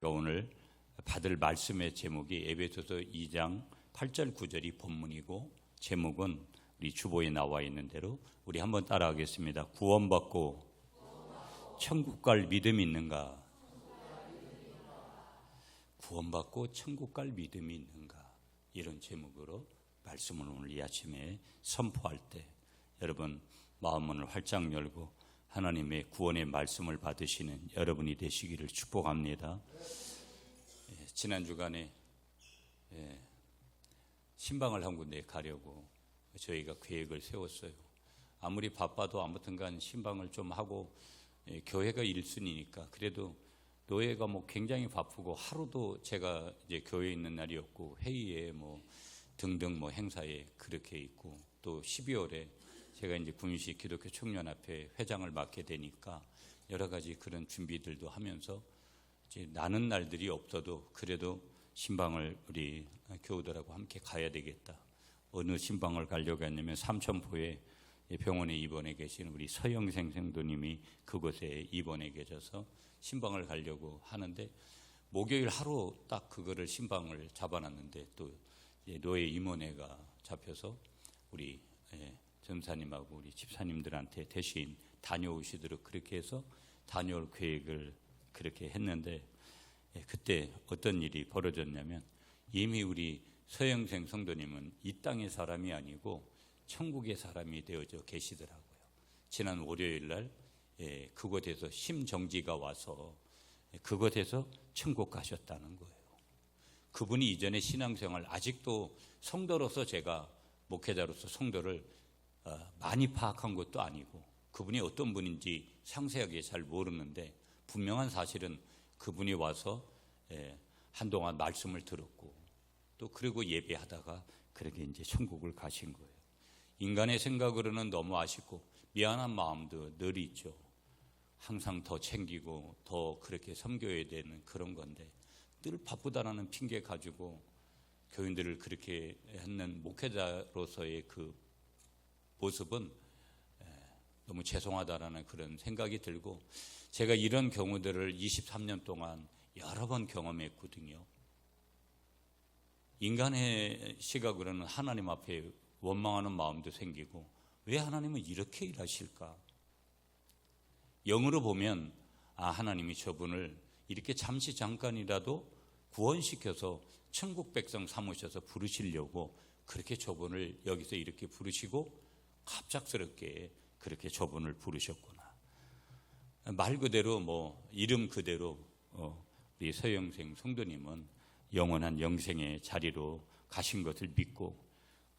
오늘 받을 말씀의 제목이 에베소서 2장 8절 9절이 본문이고 제목은 우리 주보에 나와 있는 대로 우리 한번 따라하겠습니다. 구원받고 천국 갈 믿음이 있는가? 구원받고 천국 갈 믿음이 있는가? 이런 제목으로 말씀을 오늘 이 아침에 선포할 때 여러분 마음문을 활짝 열고 하나님의 구원의 말씀을 받으시는 여러분이 되시기를 축복합니다. 지난 주간에 신방을 한 군데 가려고 저희가 계획을 세웠어요. 아무리 바빠도 아무튼간 신방을 좀 하고 교회가 1순위니까 그래도 노예가 굉장히 바쁘고 하루도 제가 이제 교회에 있는 날이었고 회의에 등등 행사에 그렇게 있고 또 12월에 제가 이제 구민시 기독교 청년합회 회장을 맡게 되니까 여러 가지 그런 준비들도 하면서 이제 나는 날들이 없어도 그래도 신방을 우리 교우들하고 함께 가야 되겠다. 어느 신방을 가려고 했냐면 삼천포에 병원에 입원해 계신 우리 서영생 성도님이 그곳에 입원해 계셔서 신방을 가려고 하는데 목요일 하루 딱 그거를 신방을 잡아놨는데 또 노예 임원회가 잡혀서 우리 전사님하고 우리 집사님들한테 대신 다녀오시도록 그렇게 해서 다녀올 계획을 그렇게 했는데 그때 어떤 일이 벌어졌냐면 이미 우리 서영생 성도님은 이 땅의 사람이 아니고 천국의 사람이 되어져 계시더라고요. 지난 월요일 날 그곳에서 심정지가 와서 그곳에서 천국 가셨다는 거예요. 그분이 이전에 신앙생활 아직도 성도로서 제가 목회자로서 성도를 많이 파악한 것도 아니고 그분이 어떤 분인지 상세하게 잘 모르는데 분명한 사실은 그분이 와서 한동안 말씀을 들었고 또 그리고 예배하다가 그렇게 이제 천국을 가신 거예요. 인간의 생각으로는 너무 아쉽고 미안한 마음도 늘 있죠. 항상 더 챙기고 더 그렇게 섬겨야 되는 그런 건데 늘 바쁘다라는 핑계 가지고 교인들을 그렇게 했는 목회자로서의 그 모습은 너무 죄송하다라는 그런 생각이 들고 제가 이런 경우들을 23년 동안 여러 번 경험했거든요. 인간의 시각으로는 하나님 앞에 원망하는 마음도 생기고 왜 하나님은 이렇게 일하실까? 영으로 보면 하나님이 저분을 이렇게 잠시 잠깐이라도 구원시켜서 천국 백성 삼으셔서 부르시려고 그렇게 저분을 여기서 이렇게 부르시고 갑작스럽게 그렇게 저분을 부르셨구나. 말 그대로 이름 그대로 우리 서영생 성도님은 영원한 영생의 자리로 가신 것을 믿고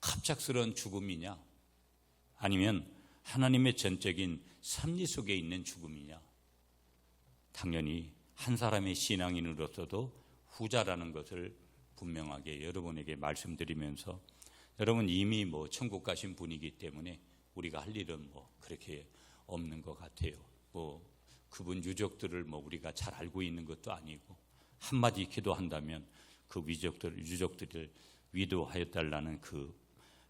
갑작스러운 죽음이냐 아니면 하나님의 전적인 섭리 속에 있는 죽음이냐. 당연히 한 사람의 신앙인으로서도 후자라는 것을 분명하게 여러분에게 말씀드리면서 여러분 이미 천국 가신 분이기 때문에 우리가 할 일은 그렇게 없는 것 같아요. 그분 유족들을 우리가 잘 알고 있는 것도 아니고 한마디 기도한다면 그 유족들을 위로하여달라는 그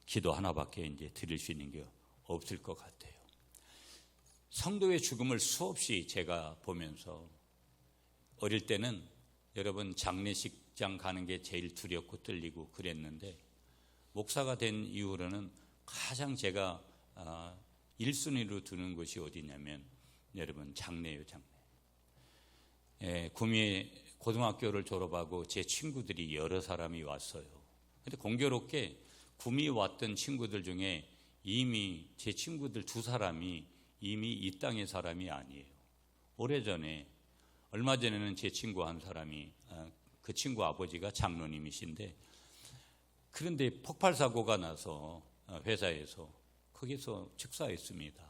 기도 하나밖에 이제 드릴 수 있는 게 없을 것 같아요. 성도의 죽음을 수없이 제가 보면서 어릴 때는 여러분 장례식장 가는 게 제일 두렵고 떨리고 그랬는데 목사가 된 이후로는 가장 제가 1순위로 두는 것이 어디냐면 여러분 장례예요. 장례. 구미 고등학교를 졸업하고 제 친구들이 여러 사람이 왔어요. 근데 공교롭게 구미 왔던 친구들 중에 이미 제 친구들 2사람이 이미 이 땅의 사람이 아니에요. 오래전에 얼마 전에는 제 친구 한 사람이 그 친구 아버지가 장로님이신데 그런데 폭발 사고가 나서 회사에서 거기서 즉사했습니다.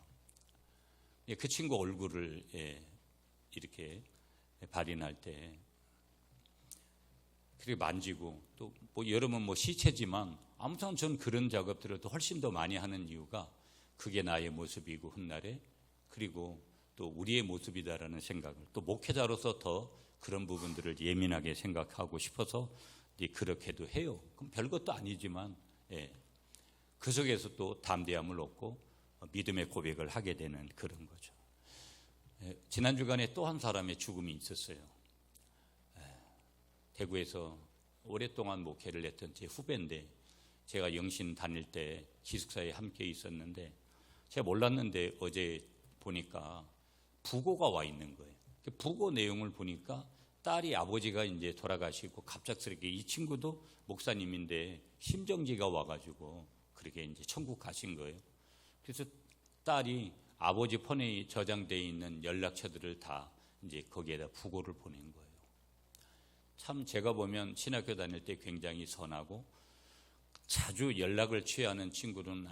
그 친구 얼굴을 이렇게 발인할 때 그렇게 만지고 또 여러분 시체지만 아무튼 전 그런 작업들을 더 훨씬 더 많이 하는 이유가 그게 나의 모습이고 훗날에 그리고 또 우리의 모습이다라는 생각을 또 목회자로서 더 그런 부분들을 예민하게 생각하고 싶어서 그렇게도 해요. 그럼 별것도 아니지만 그 속에서 또 담대함을 얻고 믿음의 고백을 하게 되는 그런 거죠. 지난 주간에 또 한 사람의 죽음이 있었어요. 대구에서 오랫동안 목회를 했던 제 후배인데 제가 영신 다닐 때 기숙사에 함께 있었는데 제가 몰랐는데 어제 보니까 부고가 와 있는 거예요. 부고 내용을 보니까 딸이 아버지가 이제 돌아가시고 갑작스럽게 이 친구도 목사님인데 심정지가 와가지고 그렇게 이제 천국 가신 거예요. 그래서 딸이 아버지 폰에 저장되어 있는 연락처들을 다 이제 거기에다 부고를 보낸 거예요. 참 제가 보면 신학교 다닐 때 굉장히 선하고 자주 연락을 취하는 친구는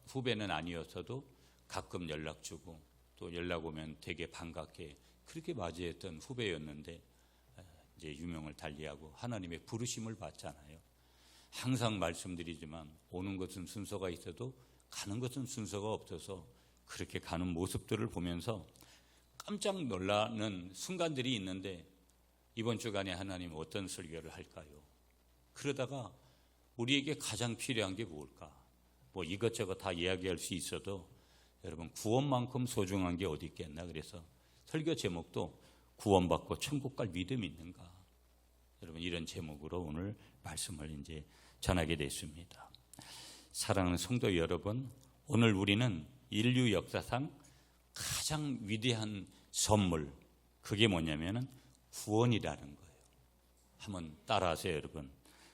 후배는 아니었어도 가끔 연락 주고 또 연락 오면 되게 반갑게 그렇게 맞이했던 후배였는데 이제 유명을 달리하고 하나님의 부르심을 받잖아요. 항상 말씀드리지만 오는 것은 순서가 있어도 가는 것은 순서가 없어서 그렇게 가는 모습들을 보면서 깜짝 놀라는 순간들이 있는데 이번 주간에 하나님 어떤 설교를 할까요? 그러다가 우리에게 가장 필요한 게 뭘까? 뭐 이것저것 다 이야기할 수 있어도 여러분 구원만큼 소중한 게 어디 있겠나? 그래서 설교 제목도 구원받고 천국 갈 믿음이 있는가? 여러분 이런 제목으로 오늘 말씀을 이제 전하게 됐습니다. 사랑하는 성도 여러분, 오늘 우리는 인류 역사상 가장 위대한 선물, 그게 뭐냐면은 구원이라는 거예요. 한번 따라하세요, 여러분.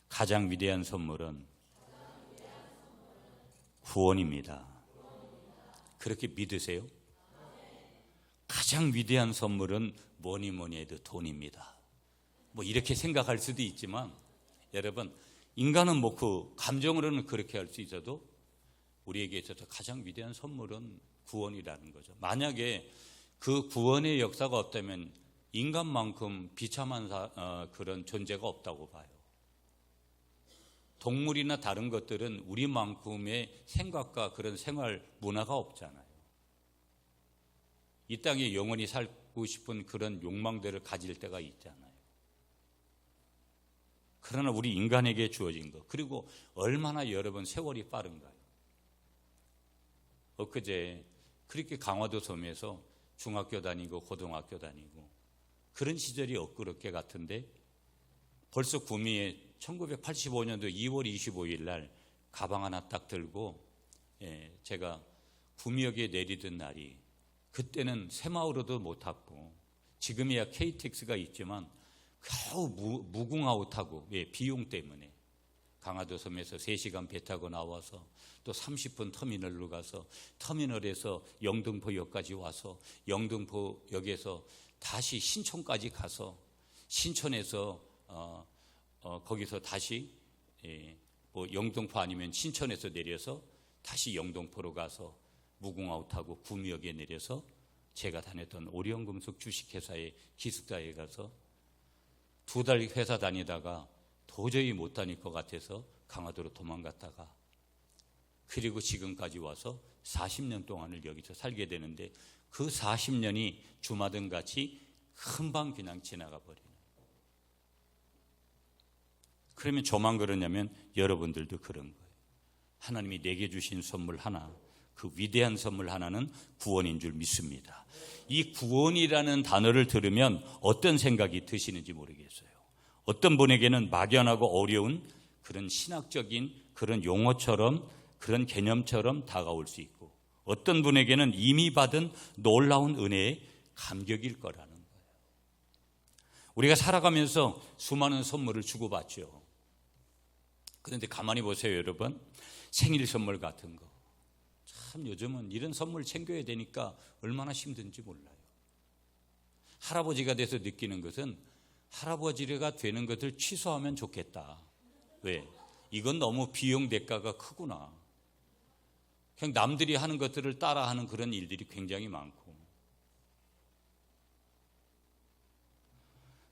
가장 위대한 선물은 구원입니다. 그렇게 믿으세요? 가장 위대한 선물은 뭐니 해도 돈입니다. 뭐 이렇게 생각할 수도 있지만 여러분 인간은 뭐 그 감정으로는 그렇게 할 수 있어도 우리에게 있어서 가장 위대한 선물은 구원이라는 거죠. 만약에 그 구원의 역사가 없다면 인간만큼 비참한 그런 존재가 없다고 봐요. 동물이나 다른 것들은 우리만큼의 생각과 그런 생활 문화가 없잖아요. 이 땅에 영원히 살고 싶은 그런 욕망들을 가질 때가 있잖아요. 그러나 우리 인간에게 주어진 것, 그리고 얼마나 여러분 세월이 빠른가요? 엊그제 그렇게 강화도 섬에서 중학교 다니고 고등학교 다니고 그런 시절이 엊그렇게 같은데 벌써 구미에 1985년도 2월 25일 날 가방 하나 딱 들고 제가 구미역에 내리던 날이 그때는 새마을호도 못 탔고 지금이야 KTX가 있지만 겨우 무궁화호 타고 비용 때문에 강화도 섬에서 3시간 배 타고 나와서 또 30분 터미널로 가서 터미널에서 영등포역까지 와서 영등포역에서 다시 신촌까지 가서 신촌에서 거기서 다시 뭐 영등포 아니면 신촌에서 내려서 다시 영등포로 가서 무궁화호 타고 구미역에 내려서 제가 다녔던 오리온금속 주식회사의 기숙사에 가서 2달 회사 다니다가 도저히 못 다닐 것 같아서 강화도로 도망갔다가 그리고 지금까지 와서 40년 동안을 여기서 살게 되는데 그 40년이 주마등같이 금방 그냥 지나가 버리는. 그러면 저만 그러냐면 여러분들도 그런 거예요. 하나님이 내게 주신 선물 하나, 그 위대한 선물 하나는 구원인 줄 믿습니다. 이 구원이라는 단어를 들으면 어떤 생각이 드시는지 모르겠어요. 어떤 분에게는 막연하고 어려운 그런 신학적인 그런 용어처럼 그런 개념처럼 다가올 수 있고 어떤 분에게는 이미 받은 놀라운 은혜의 감격일 거라는 거예요. 우리가 살아가면서 수많은 선물을 주고받죠. 그런데 가만히 보세요, 여러분. 생일 선물 같은 거. 참 요즘은 이런 선물 챙겨야 되니까 얼마나 힘든지 몰라요. 할아버지가 돼서 느끼는 것은 할아버지가 되는 것을 취소하면 좋겠다. 왜? 이건 너무 비용 대가가 크구나. 그냥 남들이 하는 것들을 따라하는 그런 일들이 굉장히 많고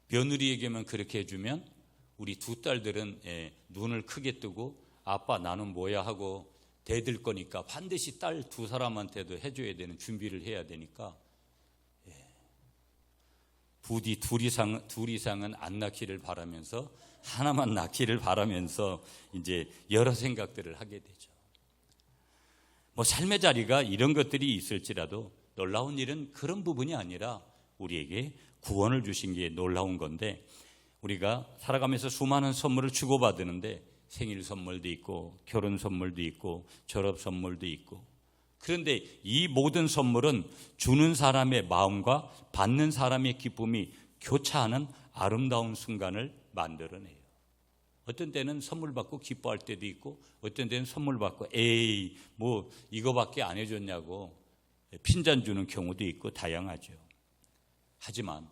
며느리에게만 그렇게 해주면 우리 2딸들은 눈을 크게 뜨고 아빠 나는 뭐야 하고 대들 거니까 반드시 딸 2사람한테도 해줘야 되는 준비를 해야 되니까 부디 둘 이상은 안 낳기를 바라면서 하나만 낳기를 바라면서 이제 여러 생각들을 하게 되죠. 뭐 삶의 자리가 이런 것들이 있을지라도 놀라운 일은 그런 부분이 아니라 우리에게 구원을 주신 게 놀라운 건데 우리가 살아가면서 수많은 선물을 주고받는데 생일 선물도 있고 결혼 선물도 있고 졸업 선물도 있고, 그런데 이 모든 선물은 주는 사람의 마음과 받는 사람의 기쁨이 교차하는 아름다운 순간을 만들어내요. 어떤 때는 선물 받고 기뻐할 때도 있고, 어떤 때는 선물 받고 에이 뭐 이거밖에 안 해줬냐고 핀잔 주는 경우도 있고 다양하죠. 하지만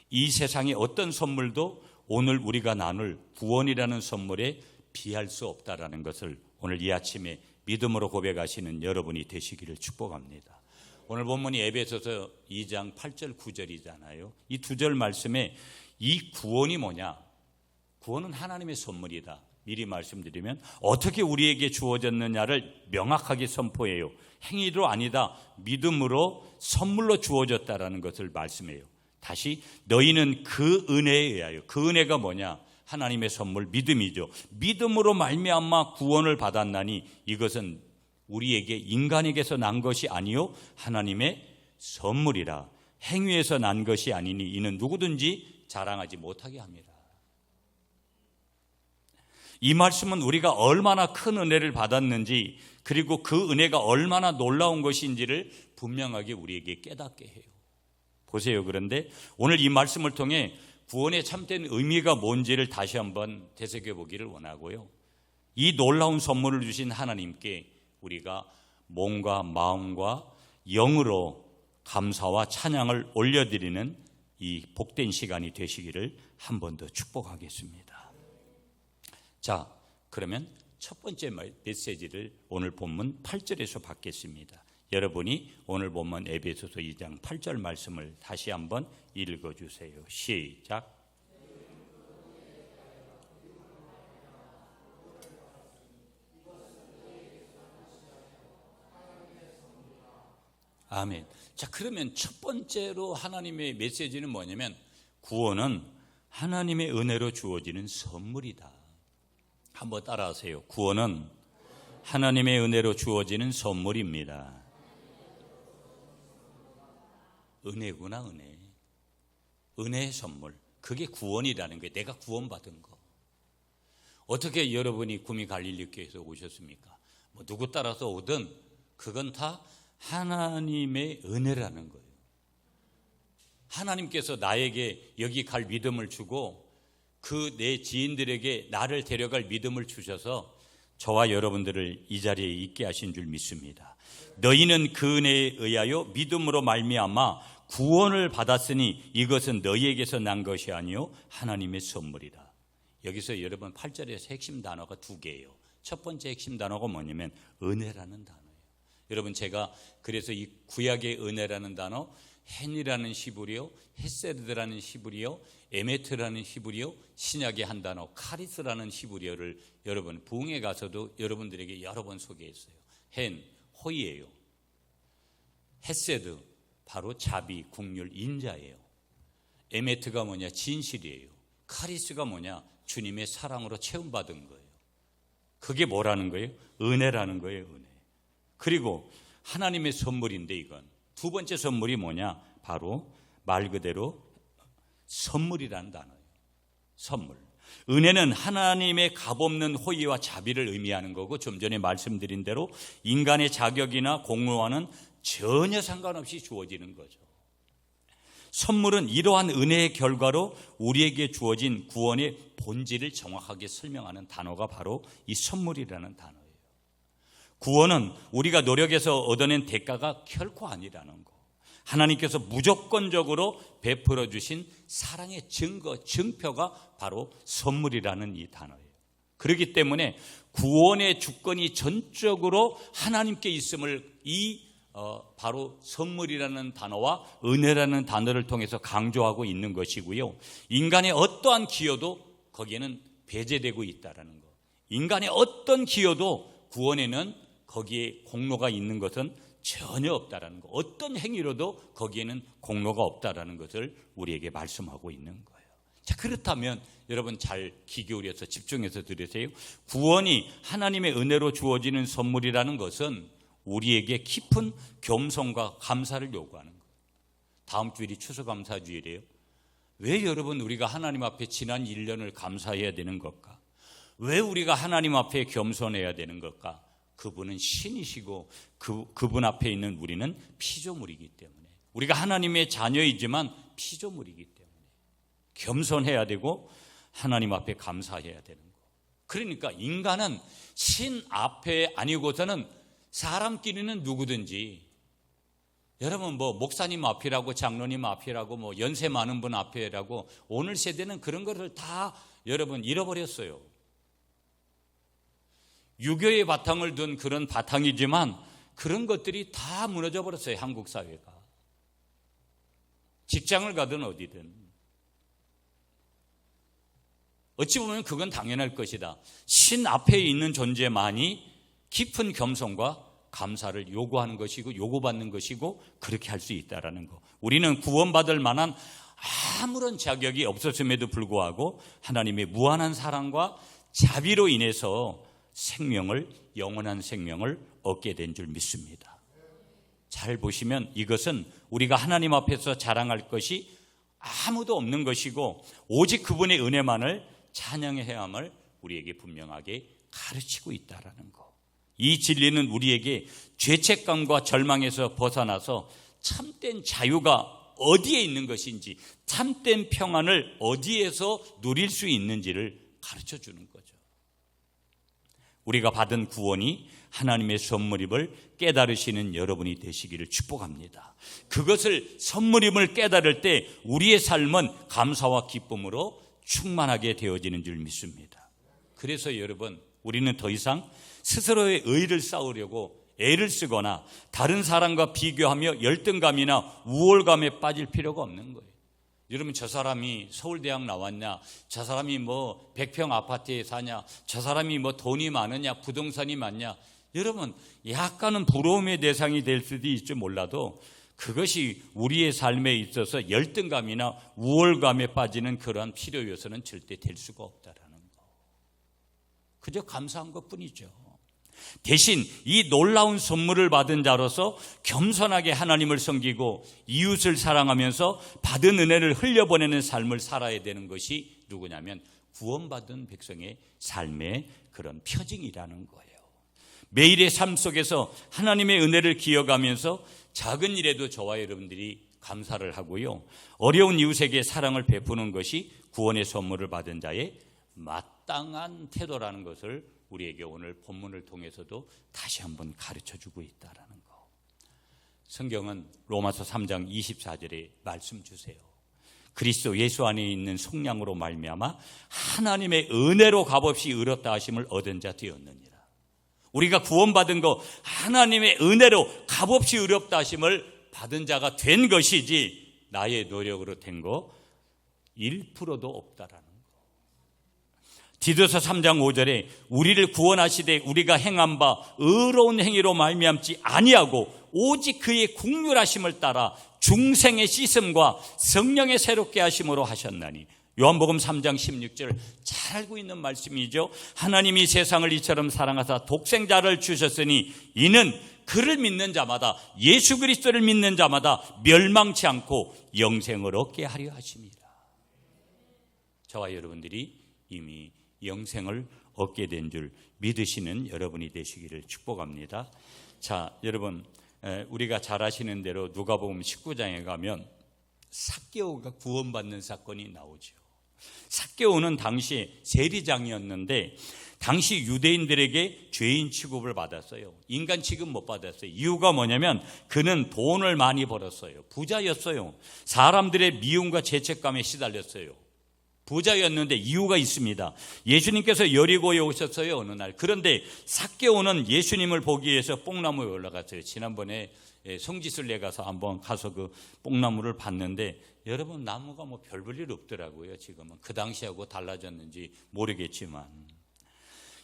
이 세상의 어떤 선물도 오늘 우리가 나눌 구원이라는 선물에 비할 수 없다라는 것을 오늘 이 아침에 믿음으로 고백하시는 여러분이 되시기를 축복합니다. 오늘 본문이 에베소서 2장 8절 9절이잖아요. 이 두 절 말씀에 이 구원이 뭐냐? 구원은 하나님의 선물이다. 미리 말씀드리면 어떻게 우리에게 주어졌느냐를 명확하게 선포해요. 행위로 아니다. 믿음으로 선물로 주어졌다라는 것을 말씀해요. 다시 너희는 그 은혜에 의하여, 그 은혜가 뭐냐? 하나님의 선물 믿음이죠. 믿음으로 말미암아 구원을 받았나니 이것은 우리에게 인간에게서 난 것이 아니요 하나님의 선물이라. 행위에서 난 것이 아니니 이는 누구든지 자랑하지 못하게 합니다. 이 말씀은 우리가 얼마나 큰 은혜를 받았는지, 그리고 그 은혜가 얼마나 놀라운 것인지를 분명하게 우리에게 깨닫게 해요. 보세요. 그런데 오늘 이 말씀을 통해 구원의 참된 의미가 뭔지를 다시 한번 되새겨 보기를 원하고요. 이 놀라운 선물을 주신 하나님께 우리가 몸과 마음과 영으로 감사와 찬양을 올려드리는 이 복된 시간이 되시기를 한 번 더 축복하겠습니다. 자, 그러면 첫 번째 메시지를 오늘 본문 8절에서 받겠습니다. 여러분이 오늘 본문 에베소서 2장 8절 말씀을 다시 한번 읽어주세요. 시작. 아멘. 자, 그러면 첫 번째로 하나님의 메시지는 뭐냐면 구원은 하나님의 은혜로 주어지는 선물이다. 한번 따라하세요. 구원은 하나님의 은혜로 주어지는 선물입니다. 은혜구나, 은혜. 은혜의 선물. 그게 구원이라는 거예요. 내가 구원받은 거. 어떻게 여러분이 구미 갈릴리교회에서 오셨습니까? 뭐 누구 따라서 오든 그건 다 하나님의 은혜라는 거예요. 하나님께서 나에게 여기 갈 믿음을 주고 그 내 지인들에게 나를 데려갈 믿음을 주셔서 저와 여러분들을 이 자리에 있게 하신 줄 믿습니다. 너희는 그 은혜에 의하여 믿음으로 말미암아 구원을 받았으니 이것은 너희에게서 난 것이 아니요 하나님의 선물이다. 여기서 여러분 8절에서 핵심 단어가 두 개예요. 첫 번째 핵심 단어가 뭐냐면 은혜라는 단어예요. 여러분 제가 그래서 이 구약의 은혜라는 단어, 헨이라는 히브리어, 헤세드라는 히브리어, 에메트라는 히브리어, 신약의 한 단어 카리스라는 히브리어를 여러분 부흥회 가서도 여러분들에게 여러 번 소개했어요. 헨, 호의예요. 헤세드, 바로 자비, 긍휼, 인자예요. 에메트가 뭐냐? 진실이에요. 카리스가 뭐냐? 주님의 사랑으로 채움받은 거예요. 그게 뭐라는 거예요? 은혜라는 거예요. 은혜. 그리고 하나님의 선물인데 이건 두 번째 선물이 뭐냐? 바로 말 그대로 선물이라는 단어예요. 선물. 은혜는 하나님의 값없는 호의와 자비를 의미하는 거고, 좀 전에 말씀드린 대로 인간의 자격이나 공로와는 전혀 상관없이 주어지는 거죠. 선물은 이러한 은혜의 결과로 우리에게 주어진 구원의 본질을 정확하게 설명하는 단어가 바로 이 선물이라는 단어예요. 구원은 우리가 노력해서 얻어낸 대가가 결코 아니라는 거. 하나님께서 무조건적으로 베풀어 주신 사랑의 증거, 증표가 바로 선물이라는 이 단어예요. 그렇기 때문에 구원의 주권이 전적으로 하나님께 있음을 바로 선물이라는 단어와 은혜라는 단어를 통해서 강조하고 있는 것이고요. 인간의 어떠한 기여도 거기에는 배제되고 있다는 거. 인간의 어떤 기여도 구원에는 거기에 공로가 있는 것은 전혀 없다라는 거. 어떤 행위로도 거기에는 공로가 없다라는 것을 우리에게 말씀하고 있는 거예요. 자, 그렇다면 여러분 잘 귀 기울여서 집중해서 들으세요. 구원이 하나님의 은혜로 주어지는 선물이라는 것은 우리에게 깊은 겸손과 감사를 요구하는 거예요. 다음 주일이 추수감사주일이에요. 왜 여러분 우리가 하나님 앞에 지난 1년을 감사해야 되는 걸까? 왜 우리가 하나님 앞에 겸손해야 되는 걸까? 그분은 신이시고 그분 앞에 있는 우리는 피조물이기 때문에, 우리가 하나님의 자녀이지만 피조물이기 때문에 겸손해야 되고 하나님 앞에 감사해야 되는 거. 그러니까 인간은 신 앞에 아니고서는 사람끼리는 누구든지, 여러분 뭐 목사님 앞이라고 장로님 앞이라고 뭐 연세 많은 분 앞이라고, 오늘 세대는 그런 것을 다 여러분 잃어버렸어요. 유교의 바탕을 둔 그런 바탕이지만 그런 것들이 다 무너져 버렸어요. 한국 사회가. 직장을 가든 어디든 어찌 보면 그건 당연할 것이다. 신 앞에 있는 존재만이 깊은 겸손과 감사를 요구하는 것이고 요구받는 것이고 그렇게 할 수 있다라는 거. 우리는 구원받을 만한 아무런 자격이 없었음에도 불구하고 하나님의 무한한 사랑과 자비로 인해서 생명을, 영원한 생명을 얻게 된 줄 믿습니다. 잘 보시면 이것은 우리가 하나님 앞에서 자랑할 것이 아무도 없는 것이고 오직 그분의 은혜만을 찬양해야 함을 우리에게 분명하게 가르치고 있다라는 거. 이 진리는 우리에게 죄책감과 절망에서 벗어나서 참된 자유가 어디에 있는 것인지, 참된 평안을 어디에서 누릴 수 있는지를 가르쳐 주는 거죠. 우리가 받은 구원이 하나님의 선물임을 깨달으시는 여러분이 되시기를 축복합니다. 그것을 선물임을 깨달을 때 우리의 삶은 감사와 기쁨으로 충만하게 되어지는 줄 믿습니다. 그래서 여러분, 우리는 더 이상 스스로의 의의를 쌓으려고 애를 쓰거나 다른 사람과 비교하며 열등감이나 우월감에 빠질 필요가 없는 거예요. 여러분, 저 사람이 서울대학 나왔냐, 저 사람이 뭐 100평 아파트에 사냐, 저 사람이 뭐 돈이 많으냐, 부동산이 많냐, 여러분 약간은 부러움의 대상이 될 수도 있지 몰라도 그것이 우리의 삶에 있어서 열등감이나 우월감에 빠지는 그러한 필요 요소는 절대 될 수가 없다라는 거. 그저 감사한 것뿐이죠. 대신 이 놀라운 선물을 받은 자로서 겸손하게 하나님을 섬기고 이웃을 사랑하면서 받은 은혜를 흘려보내는 삶을 살아야 되는 것이 누구냐면 구원받은 백성의 삶의 그런 표징이라는 거예요. 매일의 삶 속에서 하나님의 은혜를 기억하면서 작은 일에도 저와 여러분들이 감사를 하고요, 어려운 이웃에게 사랑을 베푸는 것이 구원의 선물을 받은 자의 마땅한 태도라는 것을 우리에게 오늘 본문을 통해서도 다시 한번 가르쳐주고 있다라는 거. 성경은 로마서 3장 24절에 말씀 주세요. 그리스도 예수 안에 있는 속량으로 말미암아 하나님의 은혜로 값없이 의롭다 하심을 얻은 자 되었느니라. 우리가 구원받은 거 하나님의 은혜로 값없이 의롭다 하심을 받은 자가 된 것이지 나의 노력으로 된 거 1%도 없다라는 거. 디도서 3장 5절에 우리를 구원하시되 우리가 행한 바 의로운 행위로 말미암지 아니하고 오직 그의 긍휼하심을 따라 중생의 씻음과 성령의 새롭게 하심으로 하셨나니. 요한복음 3장 16절 잘 알고 있는 말씀이죠. 하나님이 세상을 이처럼 사랑하사 독생자를 주셨으니 이는 그를 믿는 자마다, 예수 그리스도를 믿는 자마다 멸망치 않고 영생을 얻게 하려 하심이라. 저와 여러분들이 이미 영생을 얻게 된 줄 믿으시는 여러분이 되시기를 축복합니다. 자, 여러분, 우리가 잘 아시는 대로 누가복음 19장에 가면 삭개오가 구원받는 사건이 나오죠. 삭개오는 당시 세리장이었는데 당시 유대인들에게 죄인 취급을 받았어요. 인간 취급 못 받았어요. 이유가 뭐냐면 그는 돈을 많이 벌었어요. 부자였어요. 사람들의 미움과 죄책감에 시달렸어요. 부자였는데 이유가 있습니다. 예수님께서 여리고에 오셨어요, 어느 날. 그런데 삭개오는 예수님을 보기 위해서 뽕나무에 올라갔어요. 지난번에 성지순례 가서 한번 가서 그 뽕나무를 봤는데 여러분, 나무가 뭐 별 볼 일 없더라고요. 지금은 그 당시하고 달라졌는지 모르겠지만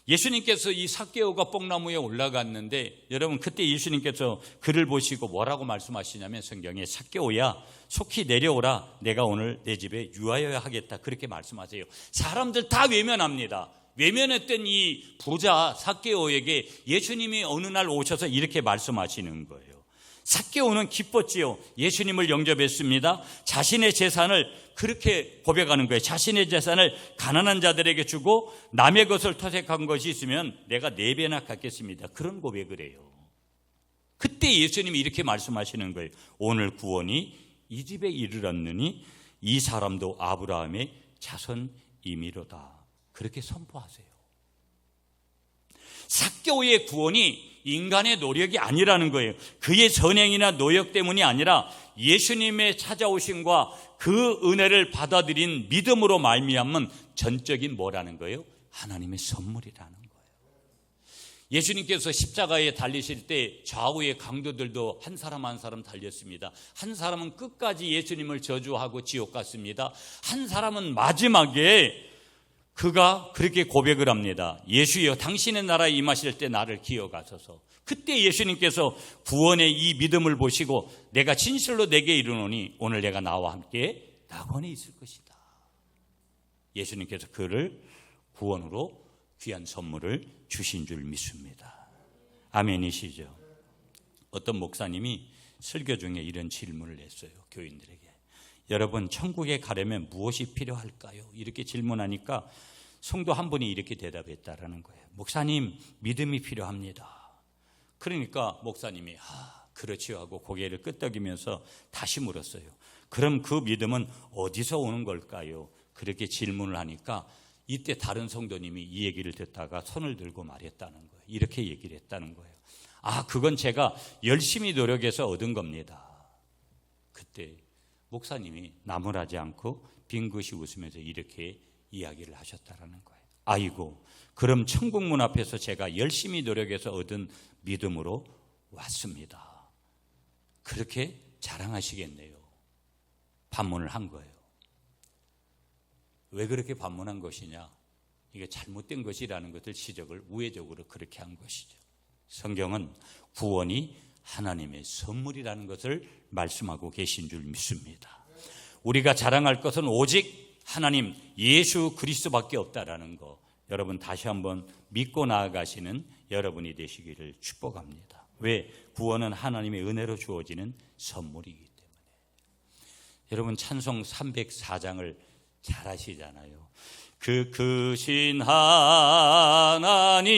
예수님께서 이 삭개오가 뽕나무에 올라갔는데 여러분, 그때 예수님께서 그를 보시고 뭐라고 말씀하시냐면 성경에 삭개오야 속히 내려오라, 내가 오늘 내 집에 유하여야 하겠다, 그렇게 말씀하세요. 사람들 다 외면합니다. 외면했던 이 부자 삭개오에게 예수님이 어느 날 오셔서 이렇게 말씀하시는 거예요. 삭개오는 기뻤지요. 예수님을 영접했습니다. 자신의 재산을 그렇게 고백하는 거예요. 자신의 재산을 가난한 자들에게 주고 남의 것을 토색한 것이 있으면 내가 4배나 갚겠습니다. 그런 고백을 해요. 그때 예수님이 이렇게 말씀하시는 거예요. 오늘 구원이 이 집에 이르렀느니 이 사람도 아브라함의 자손이미로다. 그렇게 선포하세요. 삭개오의 구원이 인간의 노력이 아니라는 거예요. 그의 선행이나 노력 때문이 아니라 예수님의 찾아오심과 그 은혜를 받아들인 믿음으로 말미암은 전적인 뭐라는 거예요? 하나님의 선물이라는 거예요. 예수님께서 십자가에 달리실 때 좌우의 강도들도 한 사람 한 사람 달렸습니다. 한 사람은 끝까지 예수님을 저주하고 지옥 갔습니다. 한 사람은 마지막에 그가 그렇게 고백을 합니다. 예수여, 당신의 나라에 임하실 때 나를 기억하소서. 그때 예수님께서 구원의 이 믿음을 보시고 내가 진실로 내게 이르노니 오늘 내가 나와 함께 낙원에 있을 것이다. 예수님께서 그를 구원으로 귀한 선물을 주신 줄 믿습니다. 아멘이시죠? 어떤 목사님이 설교 중에 이런 질문을 했어요. 교인들에게. 여러분, 천국에 가려면 무엇이 필요할까요? 이렇게 질문하니까 성도 한 분이 이렇게 대답했다라는 거예요. 목사님, 믿음이 필요합니다. 그러니까 목사님이 그렇지요 하고 고개를 끄덕이면서 다시 물었어요. 그럼 그 믿음은 어디서 오는 걸까요? 그렇게 질문을 하니까 이때 다른 성도님이 이 얘기를 듣다가 손을 들고 말했다는 거예요. 이렇게 얘기를 했다는 거예요. 그건 제가 열심히 노력해서 얻은 겁니다. 그때 목사님이 나무라지 않고 빙긋이 웃으면서 이렇게 이야기를 하셨다라는 거예요. 아이고, 그럼 천국 문 앞에서 제가 열심히 노력해서 얻은 믿음으로 왔습니다. 그렇게 자랑하시겠네요. 반문을 한 거예요. 왜 그렇게 반문한 것이냐? 이게 잘못된 것이라는 것을 지적을 우회적으로 그렇게 한 것이죠. 성경은 구원이 하나님의 선물이라는 것을 말씀하고 계신 줄 믿습니다. 우리가 자랑할 것은 오직 하나님 예수 그리스도밖에 없다라는 거, 여러분 다시 한번 믿고 나아가시는 여러분이 되시기를 축복합니다. 왜? 구원은 하나님의 은혜로 주어지는 선물이기 때문에. 여러분 찬송 304장을 잘 아시잖아요. 그 크신 하나님의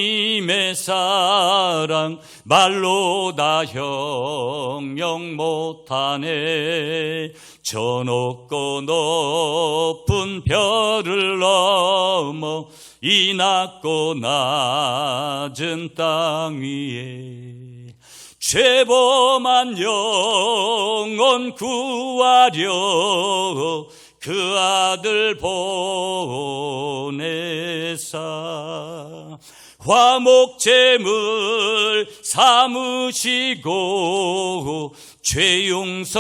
사랑 말로 다 형용 못하네. 저 높고 높은 별을 넘어 이 낮고 낮은 땅 위에 죄범한 영혼 구하려 그 아들 보내사 화목제물 삼으시고 죄 용서하셨네.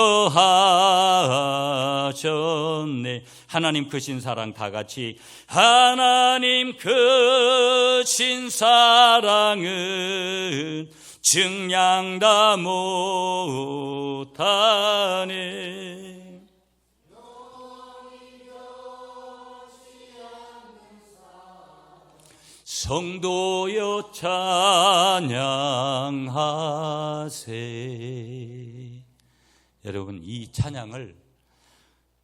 하나님 크신 사랑 다 같이 하나님 크신 사랑은 증량 다 못하네. 성도여 찬양하세. 여러분, 이 찬양을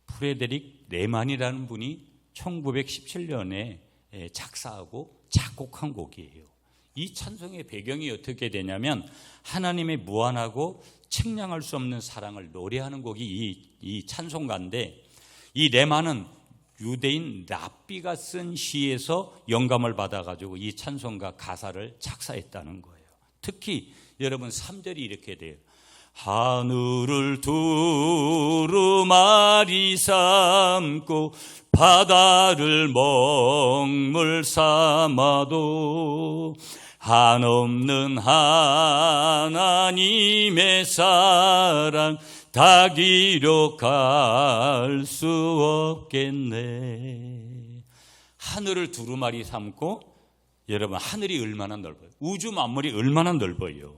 프레데릭 레만이라는 분이 1917년에 작사하고 작곡한 곡이에요. 이 찬송의 배경이 어떻게 되냐면 하나님의 무한하고 측량할 수 없는 사랑을 노래하는 곡이 이 찬송가인데, 이 레만은 유대인 랍비가 쓴 시에서 영감을 받아가지고 이 찬송가 가사를 작사했다는 거예요. 특히 여러분 3절이 이렇게 돼요. 하늘을 두루마리 삼고 바다를 먹물 삼아도 한없는 하나님의 사랑 다 기록할 수 없겠네. 하늘을 두루마리 삼고, 여러분 하늘이 얼마나 넓어요? 우주 만물이 얼마나 넓어요?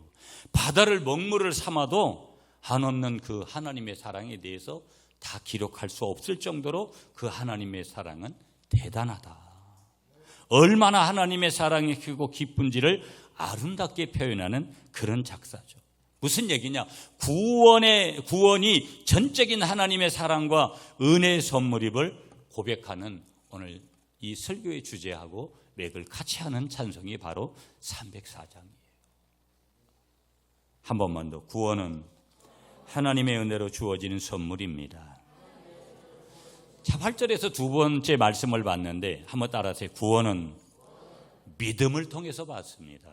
바다를 먹물을 삼아도 한없는 그 하나님의 사랑에 대해서 다 기록할 수 없을 정도로 그 하나님의 사랑은 대단하다. 얼마나 하나님의 사랑이 크고 깊은지를 아름답게 표현하는 그런 작사죠. 무슨 얘기냐? 구원이 전적인 하나님의 사랑과 은혜의 선물임을 고백하는 오늘 이 설교의 주제하고 맥을 같이 하는 찬송이 바로 304장이에요. 한 번만 더. 구원은 하나님의 은혜로 주어지는 선물입니다. 자, 8절에서 두 번째 말씀을 봤는데 한번 따라하세요. 구원은 믿음을 통해서 받습니다.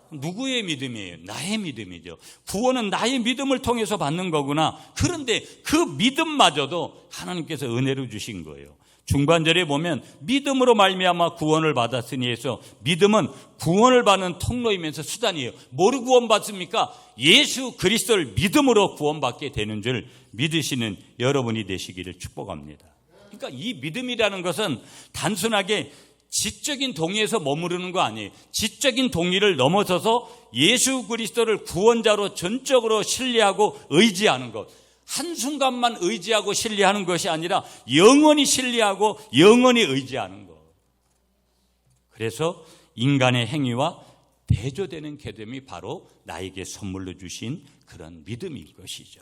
누구의 믿음이에요? 나의 믿음이죠. 구원은 나의 믿음을 통해서 받는 거구나. 그런데 그 믿음마저도 하나님께서 은혜로 주신 거예요. 중반절에 보면 믿음으로 말미암아 구원을 받았으니 해서 믿음은 구원을 받는 통로이면서 수단이에요. 뭐로 구원받습니까? 예수 그리스도를 믿음으로 구원받게 되는 줄 믿으시는 여러분이 되시기를 축복합니다. 그러니까 이 믿음이라는 것은 단순하게 지적인 동의에서 머무르는 거 아니에요. 지적인 동의를 넘어서서 예수 그리스도를 구원자로 전적으로 신뢰하고 의지하는 것. 한순간만 의지하고 신뢰하는 것이 아니라 영원히 신뢰하고 영원히 의지하는 것. 그래서 인간의 행위와 대조되는 계됨이 바로 나에게 선물로 주신 그런 믿음일 것이죠.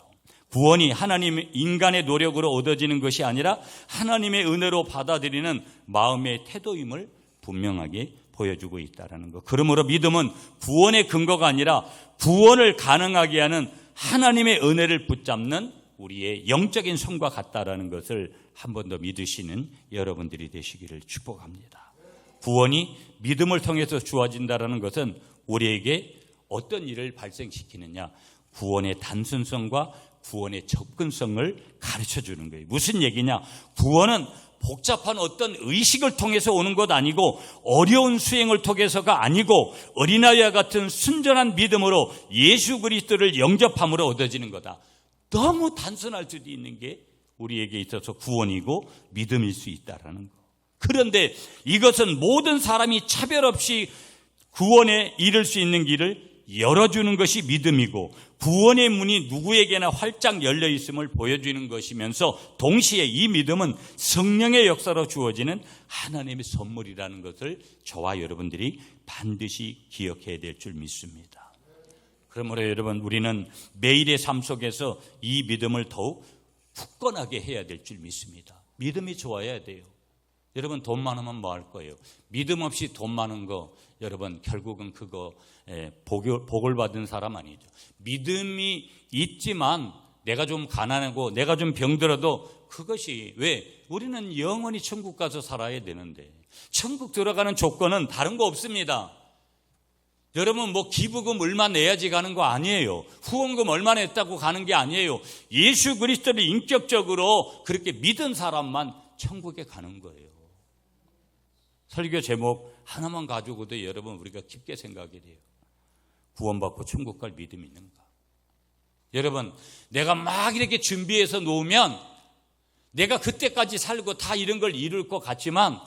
구원이 하나님 인간의 노력으로 얻어지는 것이 아니라 하나님의 은혜로 받아들이는 마음의 태도임을 분명하게 보여주고 있다는 것. 그러므로 믿음은 구원의 근거가 아니라 구원을 가능하게 하는 하나님의 은혜를 붙잡는 우리의 영적인 손과 같다라는 것을 한 번 더 믿으시는 여러분들이 되시기를 축복합니다. 구원이 믿음을 통해서 주어진다는 것은 우리에게 어떤 일을 발생시키느냐? 구원의 단순성과 구원의 접근성을 가르쳐 주는 거예요. 무슨 얘기냐? 구원은 복잡한 어떤 의식을 통해서 오는 것 아니고 어려운 수행을 통해서가 아니고 어린아이와 같은 순전한 믿음으로 예수 그리스도를 영접함으로 얻어지는 거다. 너무 단순할 수도 있는 게 우리에게 있어서 구원이고 믿음일 수 있다라는 거. 그런데 이것은 모든 사람이 차별 없이 구원에 이를 수 있는 길을 열어주는 것이 믿음이고 구원의 문이 누구에게나 활짝 열려 있음을 보여주는 것이면서 동시에 이 믿음은 성령의 역사로 주어지는 하나님의 선물이라는 것을 저와 여러분들이 반드시 기억해야 될 줄 믿습니다. 그러므로 여러분, 우리는 매일의 삶 속에서 이 믿음을 더욱 굳건하게 해야 될 줄 믿습니다. 믿음이 좋아야 돼요. 여러분, 돈 많으면 뭐 할 거예요? 믿음 없이 돈 많은 거, 여러분 결국은 그거 복을 받은 사람 아니죠. 믿음이 있지만 내가 좀 가난하고 내가 좀 병들어도 그것이 왜? 우리는 영원히 천국 가서 살아야 되는데 천국 들어가는 조건은 다른 거 없습니다. 여러분 뭐 기부금 얼마 내야지 가는 거 아니에요. 후원금 얼마 냈다고 가는 게 아니에요. 예수 그리스도를 인격적으로 그렇게 믿은 사람만 천국에 가는 거예요. 설교 제목 하나만 가지고도 여러분 우리가 깊게 생각이 돼요. 구원받고 천국 갈 믿음이 있는가? 여러분, 내가 막 이렇게 준비해서 놓으면 내가 그때까지 살고 다 이런 걸 이룰 것 같지만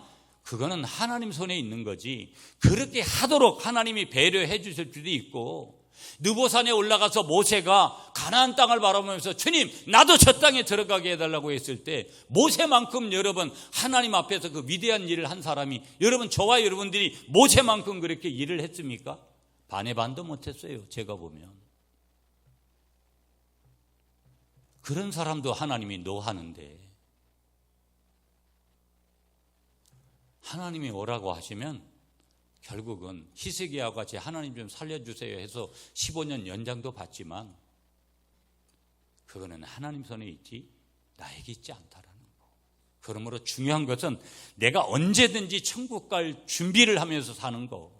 그거는 하나님 손에 있는 거지. 그렇게 하도록 하나님이 배려해 주실 수도 있고, 느보산에 올라가서 모세가 가나안 땅을 바라보면서 주님 나도 저 땅에 들어가게 해달라고 했을 때 모세만큼 여러분 하나님 앞에서 그 위대한 일을 한 사람이 여러분 저와 여러분들이 모세만큼 그렇게 일을 했습니까? 반의 반도 못했어요. 제가 보면 그런 사람도 하나님이 노하는데 하나님이 오라고 하시면 결국은 히스기야와 같이 하나님 좀 살려주세요 해서 15년 연장도 받지만 그거는 하나님 손에 있지 나에게 있지 않다라는 거. 그러므로 중요한 것은 내가 언제든지 천국 갈 준비를 하면서 사는 거,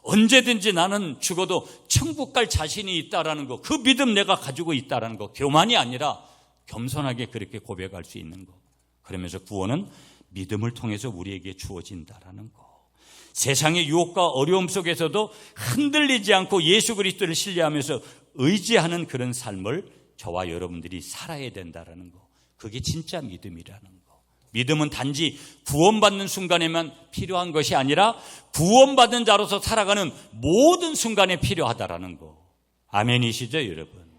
언제든지 나는 죽어도 천국 갈 자신이 있다라는 거, 그 믿음 내가 가지고 있다라는 거, 교만이 아니라 겸손하게 그렇게 고백할 수 있는 거. 그러면서 구원은 믿음을 통해서 우리에게 주어진다라는 거. 세상의 유혹과 어려움 속에서도 흔들리지 않고 예수 그리스도를 신뢰하면서 의지하는 그런 삶을 저와 여러분들이 살아야 된다라는 거. 그게 진짜 믿음이라는 거. 믿음은 단지 구원받는 순간에만 필요한 것이 아니라 구원받은 자로서 살아가는 모든 순간에 필요하다라는 거. 아멘이시죠, 여러분?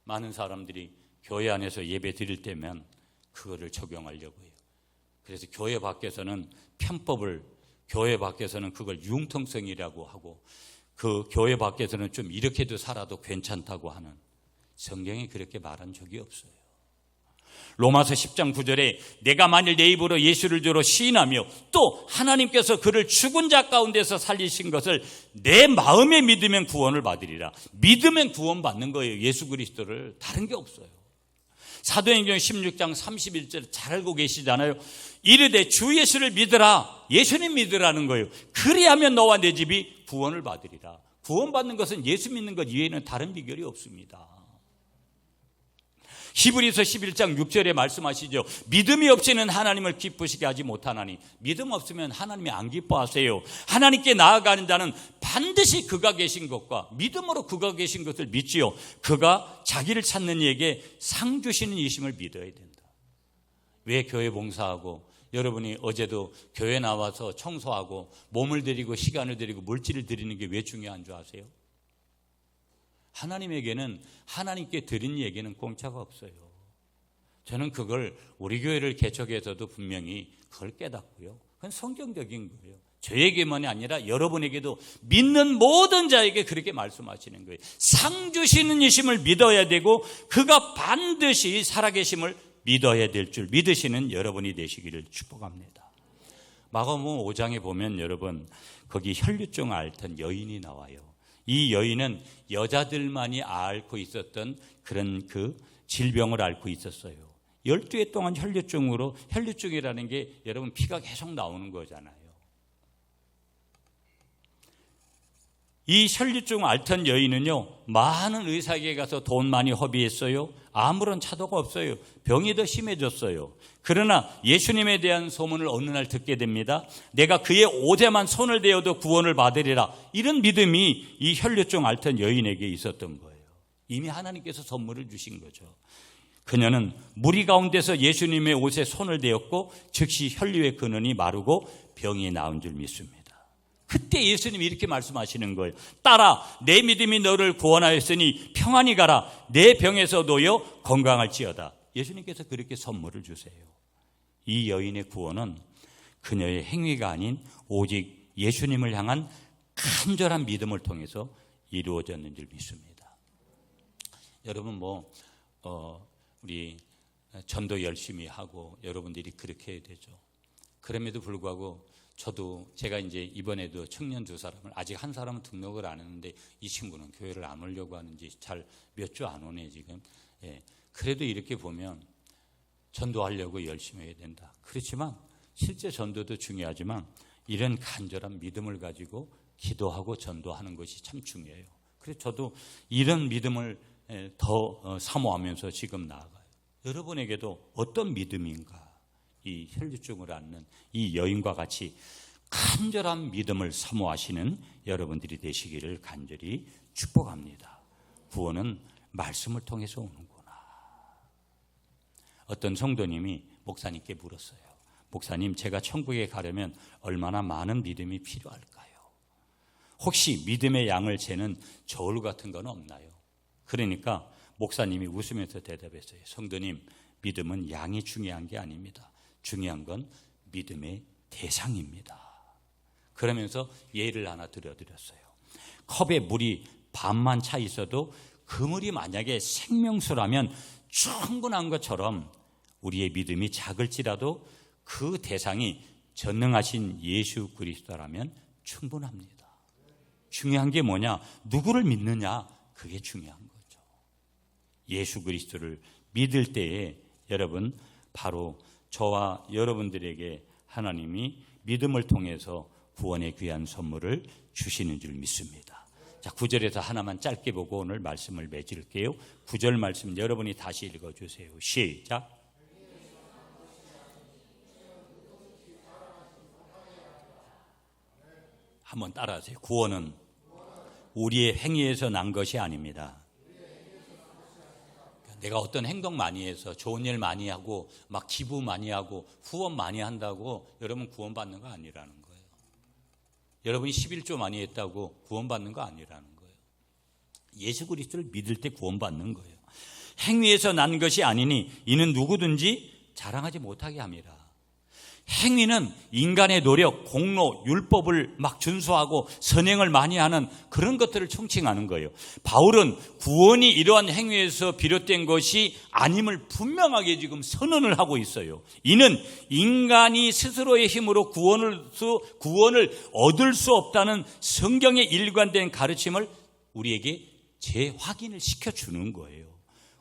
많은 사람들이 교회 안에서 예배 드릴 때면 그거를 적용하려고 해요. 그래서 교회 밖에서는 편법을, 교회 밖에서는 그걸 융통성이라고 하고 그 교회 밖에서는 좀 이렇게도 살아도 괜찮다고 하는, 성경이 그렇게 말한 적이 없어요. 로마서 10장 9절에 내가 만일 내 입으로 예수를 주로 시인하며 또 하나님께서 그를 죽은 자 가운데서 살리신 것을 내 마음에 믿으면 구원을 받으리라. 믿으면 구원받는 거예요. 예수 그리스도를. 다른 게 없어요. 사도행전 16장 31절 잘 알고 계시잖아요. 이르되 주 예수를 믿으라. 예수님 믿으라는 거예요. 그리하면 너와 내 집이 구원을 받으리라. 구원받는 것은 예수 믿는 것 이외에는 다른 비결이 없습니다. 히브리서 11장 6절에 말씀하시죠. 믿음이 없이는 하나님을 기쁘시게 하지 못하나니. 믿음 없으면 하나님이 안 기뻐하세요. 하나님께 나아가는 자는 반드시 그가 계신 것과 믿음으로 그가 계신 것을 믿지요. 그가 자기를 찾는 이에게 상 주시는 이심을 믿어야 된다. 왜 교회 봉사하고 여러분이 어제도 교회 나와서 청소하고 몸을 들이고 시간을 들이고 물질을 드리는 게 왜 중요한 줄 아세요? 하나님에게는, 하나님께 드린 얘기는 공짜가 없어요. 저는 그걸 우리 교회를 개척해서도 분명히 그걸 깨닫고요. 그건 성경적인 거예요. 저에게만이 아니라 여러분에게도 믿는 모든 자에게 그렇게 말씀하시는 거예요. 상 주시는 이심을 믿어야 되고 그가 반드시 살아계심을 믿어야 될 줄 믿으시는 여러분이 되시기를 축복합니다. 마가복음 5장에 보면 여러분 거기 혈류증 앓던 여인이 나와요. 이 여인은 여자들만이 앓고 있었던 그런 그 질병을 앓고 있었어요. 12해 동안 혈류증으로, 혈류증이라는 게 여러분 피가 계속 나오는 거잖아요. 이 혈류증 앓던 여인은요, 많은 의사에게 가서 돈 많이 허비했어요. 아무런 차도가 없어요. 병이 더 심해졌어요. 그러나 예수님에 대한 소문을 어느 날 듣게 됩니다. 내가 그의 옷에만 손을 대어도 구원을 받으리라. 이런 믿음이 이 혈류증 앓던 여인에게 있었던 거예요. 이미 하나님께서 선물을 주신 거죠. 그녀는 무리 가운데서 예수님의 옷에 손을 대었고 즉시 혈류의 근원이 마르고 병이 나은 줄 믿습니다. 그때 예수님이 이렇게 말씀하시는 거예요. 딸아, 내 믿음이 너를 구원하였으니 평안히 가라. 내 병에서 놓여 건강할지어다. 예수님께서 그렇게 선물을 주세요. 이 여인의 구원은 그녀의 행위가 아닌 오직 예수님을 향한 간절한 믿음을 통해서 이루어졌는 줄 믿습니다. 여러분 우리 전도 열심히 하고 여러분들이 그렇게 해야 되죠. 그럼에도 불구하고 저도 제가 이제 이번에도 청년 2사람을, 아직 한 사람은 등록을 안 했는데 이 친구는 교회를 안 오려고 하는지 잘 몇 주 안 오네 지금. 예. 그래도 이렇게 보면 전도하려고 열심히 해야 된다. 그렇지만 실제 전도도 중요하지만 이런 간절한 믿음을 가지고 기도하고 전도하는 것이 참 중요해요. 그래서 저도 이런 믿음을 더 사모하면서 지금 나아가요. 여러분에게도 어떤 믿음인가? 이 혈류증을 앓는 이 여인과 같이 간절한 믿음을 사모하시는 여러분들이 되시기를 간절히 축복합니다. 구원은 말씀을 통해서 오는구나. 어떤 성도님이 목사님께 물었어요. 목사님, 제가 천국에 가려면 얼마나 많은 믿음이 필요할까요? 혹시 믿음의 양을 재는 저울 같은 건 없나요? 그러니까 목사님이 웃으면서 대답했어요. 성도님, 믿음은 양이 중요한 게 아닙니다. 중요한 건 믿음의 대상입니다. 그러면서 예를 하나 들어드렸어요. 컵에 물이 반만 차 있어도 그 물이 만약에 생명수라면 충분한 것처럼 우리의 믿음이 작을지라도 그 대상이 전능하신 예수 그리스도라면 충분합니다. 중요한 게 뭐냐? 누구를 믿느냐? 그게 중요한 거죠. 예수 그리스도를 믿을 때에 여러분 바로 저와 여러분들에게 하나님이 믿음을 통해서 구원의 귀한 선물을 주시는 줄 믿습니다. 자, 9절에서 하나만 짧게 보고 오늘 말씀을 맺을게요. 9절 말씀 여러분이 다시 읽어주세요. 시작. 한번 따라하세요. 구원은 우리의 행위에서 난 것이 아닙니다. 내가 어떤 행동 많이 해서 좋은 일 많이 하고 막 기부 많이 하고 후원 많이 한다고 여러분 구원받는 거 아니라는 거예요. 여러분이 11조 많이 했다고 구원받는 거 아니라는 거예요. 예수 그리스도를 믿을 때 구원받는 거예요. 행위에서 난 것이 아니니 이는 누구든지 자랑하지 못하게 함이라. 행위는 인간의 노력, 공로, 율법을 막 준수하고 선행을 많이 하는 그런 것들을 총칭하는 거예요. 바울은 구원이 이러한 행위에서 비롯된 것이 아님을 분명하게 지금 선언을 하고 있어요. 이는 인간이 스스로의 힘으로 구원을 얻을 수 없다는 성경의 일관된 가르침을 우리에게 재확인을 시켜주는 거예요.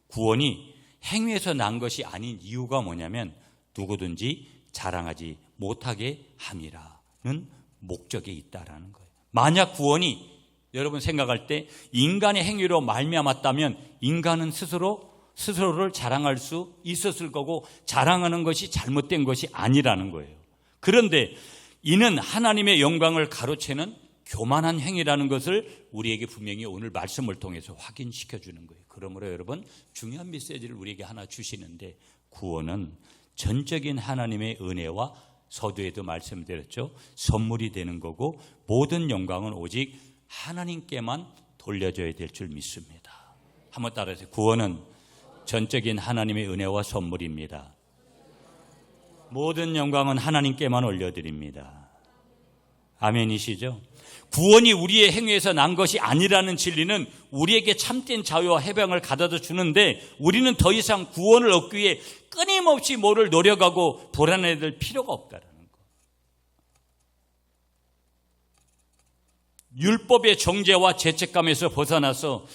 구원이 행위에서 난 것이 아닌 이유가 뭐냐면 누구든지 자랑하지 못하게 함이라는 목적에 있다라는 거예요. 만약 구원이 여러분 생각할 때 인간의 행위로 말미암았다면 인간은 스스로를 자랑할 수 있었을 거고 자랑하는 것이 잘못된 것이 아니라는 거예요. 그런데 이는 하나님의 영광을 가로채는 교만한 행위라는 것을 우리에게 분명히 오늘 말씀을 통해서 확인시켜 주는 거예요. 그러므로 여러분 중요한 메시지를 우리에게 하나 주시는데 구원은 전적인 하나님의 은혜와 서두에도 말씀드렸죠. 선물이 되는 거고 모든 영광은 오직 하나님께만 돌려줘야 될 줄 믿습니다. 한번 따라하세요. 구원은 전적인 하나님의 은혜와 선물입니다. 모든 영광은 하나님께만 올려드립니다. 아멘이시죠? 구원이 우리의 행위에서 난 것이 아니라는 진리는 우리에게 참된 자유와 해방을 가져다 주는데 우리는 더 이상 구원을 얻기 위해 끊임없이 뭐를 노력하고 불안해될 필요가 없다라는 거. 율법의 정죄와 죄책감에서 벗어나서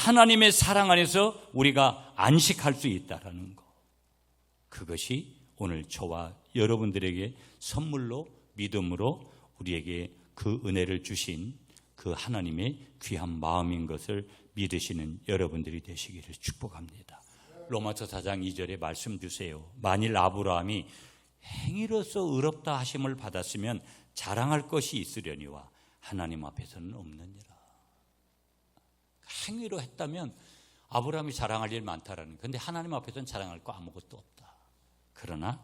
하나님의 사랑 안에서 우리가 안식할 수 있다라는 거. 그것이 오늘 저와 여러분들에게 선물로 믿음으로 우리에게 그 은혜를 주신 그 하나님의 귀한 마음인 것을 믿으시는 여러분들이 되시기를 축복합니다. 로마서 4장 2절에 말씀 주세요. 만일 아브라함이 행위로서 의롭다 하심을 받았으면 자랑할 것이 있으려니와 하나님 앞에서는 없느니라. 행위로 했다면 아브라함이 자랑할 일 많다라는. 그런데 하나님 앞에서는 자랑할 거 아무것도 없다. 그러나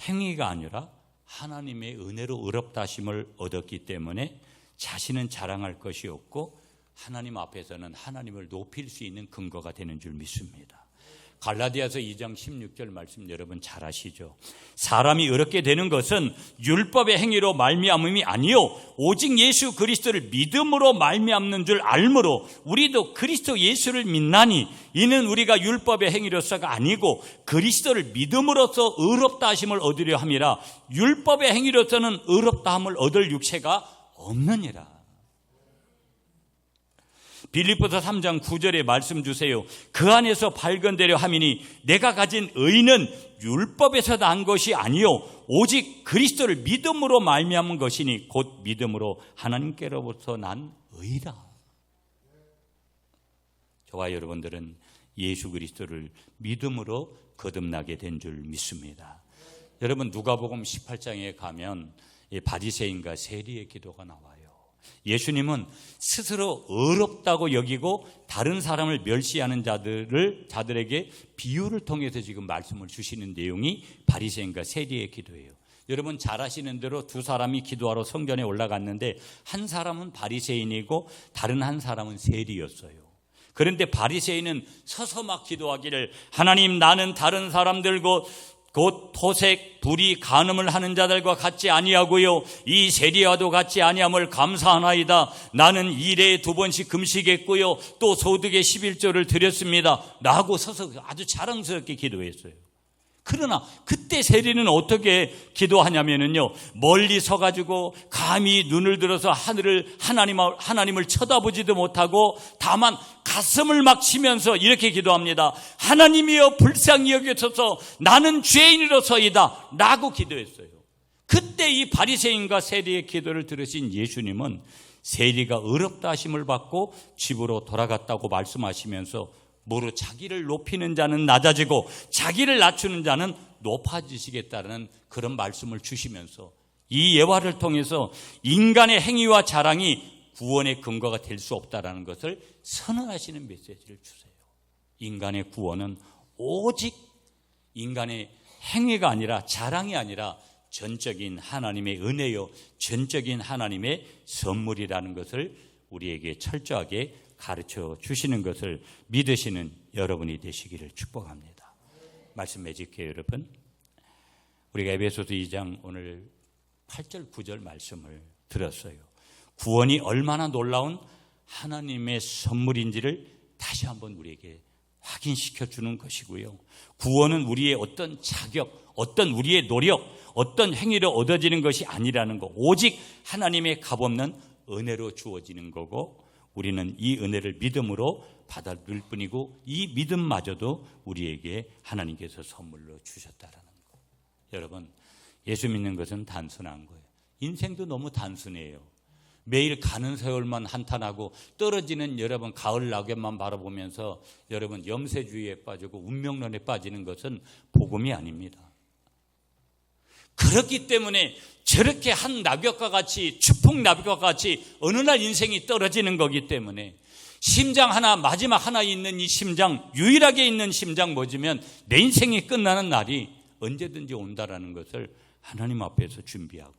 행위가 아니라 하나님의 은혜로 의롭다 하심을 얻었기 때문에 자신은 자랑할 것이 없고 하나님 앞에서는 하나님을 높일 수 있는 근거가 되는 줄 믿습니다. 갈라디아서 2장 16절 말씀 여러분 잘 아시죠? 사람이 의롭게 되는 것은 율법의 행위로 말미암음이 아니요 오직 예수 그리스도를 믿음으로 말미암는 줄 알므로 우리도 그리스도 예수를 믿나니 이는 우리가 율법의 행위로서가 아니고 그리스도를 믿음으로써 의롭다 하심을 얻으려 함이라. 율법의 행위로서는 의롭다 함을 얻을 육체가 없느니라. 빌립보서 3장 9절에 말씀 주세요. 그 안에서 발견되려 함이니 내가 가진 의는 율법에서 난 것이 아니요 오직 그리스도를 믿음으로 말미암은 것이니 곧 믿음으로 하나님께로부터 난 의라. 저와 여러분들은 예수 그리스도를 믿음으로 거듭나게 된 줄 믿습니다. 여러분 누가복음 18장에 가면 바리새인과 세리의 기도가 나와요. 예수님은 스스로 의롭다고 여기고 다른 사람을 멸시하는 자들에게 비유를 통해서 지금 말씀을 주시는 내용이 바리새인과 세리의 기도예요. 여러분 잘 아시는 대로 두 사람이 기도하러 성전에 올라갔는데 한 사람은 바리새인이고 다른 한 사람은 세리였어요. 그런데 바리새인은 서서 막 기도하기를 하나님 나는 다른 사람들과 곧 토색, 불의, 간음을 하는 자들과 같지 아니하고요 이 세리와도 같지 아니함을 감사하나이다. 나는 일에 2번씩 금식했고요 또 소득의 11조를 드렸습니다 라고 서서 아주 자랑스럽게 기도했어요. 그러나 그때 세리는 어떻게 기도하냐면요 멀리 서가지고 감히 눈을 들어서 하나님을 쳐다보지도 못하고 다만 가슴을 막 치면서 이렇게 기도합니다. 하나님이여 불쌍히 여기소서 나는 죄인으로서이다 라고 기도했어요. 그때 이 바리새인과 세리의 기도를 들으신 예수님은 세리가 의롭다 하심을 받고 집으로 돌아갔다고 말씀하시면서 무릇 자기를 높이는 자는 낮아지고 자기를 낮추는 자는 높아지시겠다는 그런 말씀을 주시면서 이 예화를 통해서 인간의 행위와 자랑이 구원의 근거가 될 수 없다는 것을 선언하시는 메시지를 주세요. 인간의 구원은 오직 인간의 행위가 아니라 자랑이 아니라 전적인 하나님의 은혜요 전적인 하나님의 선물이라는 것을 우리에게 철저하게 가르쳐 주시는 것을 믿으시는 여러분이 되시기를 축복합니다. 말씀 맺을게요. 여러분 우리가 에베소서 2장 오늘 8절 9절 말씀을 들었어요. 구원이 얼마나 놀라운 하나님의 선물인지를 다시 한번 우리에게 확인시켜 주는 것이고요. 구원은 우리의 어떤 자격, 어떤 우리의 노력, 어떤 행위로 얻어지는 것이 아니라는 것, 오직 하나님의 값없는 은혜로 주어지는 거고, 우리는 이 은혜를 믿음으로 받아들일 뿐이고, 이 믿음마저도 우리에게 하나님께서 선물로 주셨다라는 것. 여러분, 예수 믿는 것은 단순한 거예요. 인생도 너무 단순해요. 매일 가는 세월만 한탄하고 떨어지는 여러분 가을 낙엽만 바라보면서 여러분 염세주의에 빠지고 운명론에 빠지는 것은 복음이 아닙니다. 그렇기 때문에 저렇게 한 낙엽과 같이 추풍 낙엽과 같이 어느 날 인생이 떨어지는 거기 때문에 심장 하나 마지막 하나 있는 이 심장, 유일하게 있는 심장 멎으면 내 인생이 끝나는 날이 언제든지 온다라는 것을 하나님 앞에서 준비하고,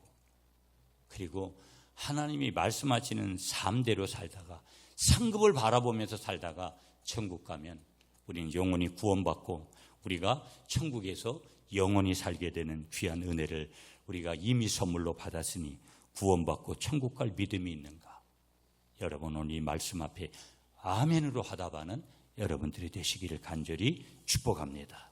그리고 하나님이 말씀하시는 삶대로 살다가 상급을 바라보면서 살다가 천국 가면 우리는 영원히 구원받고 우리가 천국에서 영원히 살게 되는 귀한 은혜를 우리가 이미 선물로 받았으니 구원받고 천국 갈 믿음이 있는가? 여러분, 오늘 이 말씀 앞에 아멘으로 하다바는 여러분들이 되시기를 간절히 축복합니다.